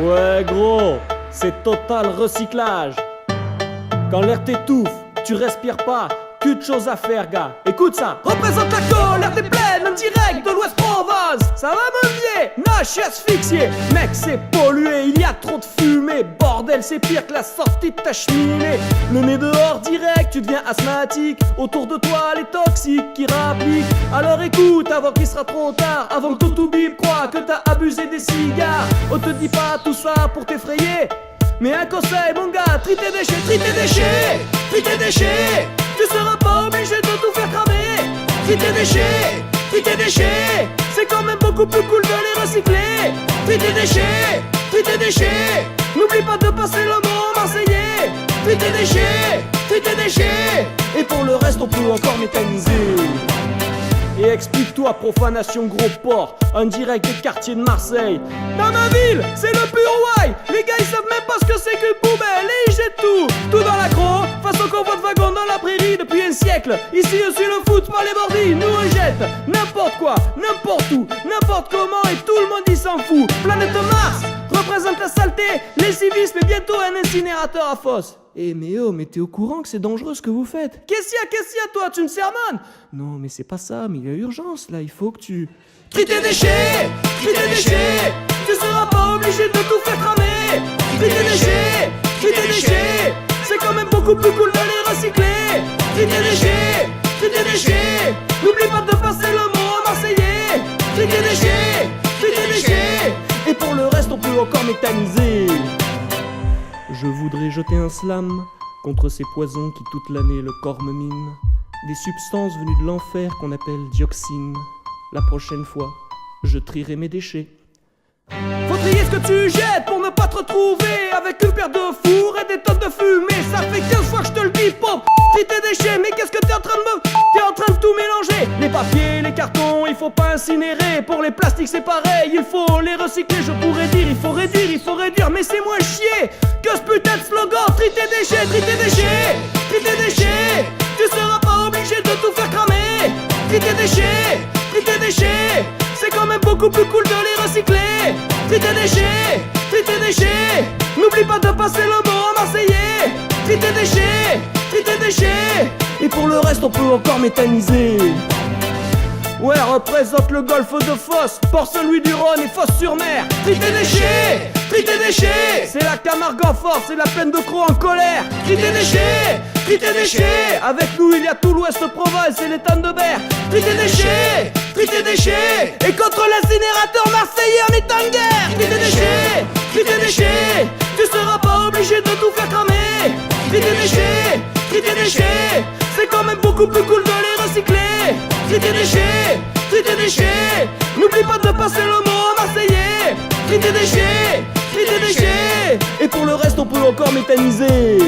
Ouais gros, c'est total recyclage. Quand l'air t'étouffe, tu respires pas, que de choses à faire gars. Écoute ça. Représente la colère des plaines, en direct de l'Ouest Provence. Ça va mon vieil? Non, je suis asphyxié. Mec c'est pollué, il y a trop de fumée. Bordel c'est pire que la sortie de ta cheminée. Le nez dehors direct, tu deviens asthmatique. Autour de toi les toxiques qui rappliquent. Alors écoute avant qu'il sera trop tard. Avant que tout oublie, crois que t'as abusé des cigares. On te dit pas tout ça pour t'effrayer. Mais un conseil mon gars, trie tes déchets, trie tes déchets, trie tes déchets. Tu seras pas obligé de tout faire cramer. Trie tes déchets, trie tes déchets. C'est quand même beaucoup plus cool de les recycler. Trie tes déchets, trie tes déchets. N'oublie pas de passer le mot marseillais. Trie tes déchets, trie tes déchets. Et pour le reste on peut encore mécaniser. Et explique-toi profanation gros porc, en direct des quartiers de Marseille. Dans ma ville, c'est le pur why. Les gars ils savent même pas ce que c'est qu'une poubelle. Et ils jettent tout dans l'aggro. Face au convoi de wagons dans la prairie depuis un siècle. Ici aussi le foot par les bordis. Nous on jette n'importe quoi, n'importe où, n'importe comment. Et tout le monde y s'en fout. Planète Mars représente la saleté, les civismes et bientôt un incinérateur à fosse. Eh mais oh, mais t'es au courant que c'est dangereux ce que vous faites? Qu'est-ce qu'il y a toi, tu me sermonnes? Non mais c'est pas ça, mais il y a urgence là, il faut que tu... Trie tes déchets, trie tes déchets. Tu seras pas obligé de tout faire cramer. Trie tes déchets, trie tes déchets. C'est quand même beaucoup plus cool de les recycler. Trie tes déchets, trie tes déchets. N'oublie pas de passer le mot marseillais. Trie tes déchets, trie tes déchets. Et pour le reste on peut encore méthaniser. Je voudrais jeter un slam contre ces poisons qui toute l'année le corps me mine. Des substances venues de l'enfer qu'on appelle dioxine. La prochaine fois, je trierai mes déchets. Faut trier ce que tu jettes pour ne pas te retrouver avec une paire de fours et des tonnes de fumée. Ça fait 15 fois que je te le dis, pop. Trie tes déchets, mais qu'est-ce que t'es en train de me... T'es en train de tout mélanger. Les papiers, les cartons, il faut pas incinérer. Pour les plastiques c'est pareil, il faut les recycler. Je pourrais dire, il faut réduire, mais c'est moins chier que ce putain de slogan. Trie tes déchets, trie tes déchets, trie tes déchets. Tu seras pas obligé de tout faire cramer. Trie tes déchets, trie tes déchets. C'est quand même beaucoup plus cool de les recycler. Trie tes déchets, trie tes déchets. N'oublie pas de passer le mot marseillais. Trie tes déchets, trie tes déchets. Et pour le reste on peut encore méthaniser. Ouais, représente le golfe de Fosse, Port-Saint-Louis-du-Rhône et Fosse-sur-Mer. Trie tes déchets, trie tes déchets. C'est la Camargue en force, c'est la plaine de Croix en colère. Trie tes déchets, trie tes déchets. Avec nous il y a tout l'Ouest Provence et les Tannes-de-Berre. Trie tes déchets, trie tes déchets. Et contre l'incinérateur marseillais on est en guerre. Trie tes déchets, trie tes déchets. Tu seras pas obligé de tout faire cramer. Trie tes déchets, trie tes déchets. C'est quand même beaucoup plus cool de les recycler. Trie tes déchets, trie tes déchets. N'oublie pas de passer le mot marseillais. Trie tes déchets, trie tes déchets. Et pour le reste on peut encore méthaniser.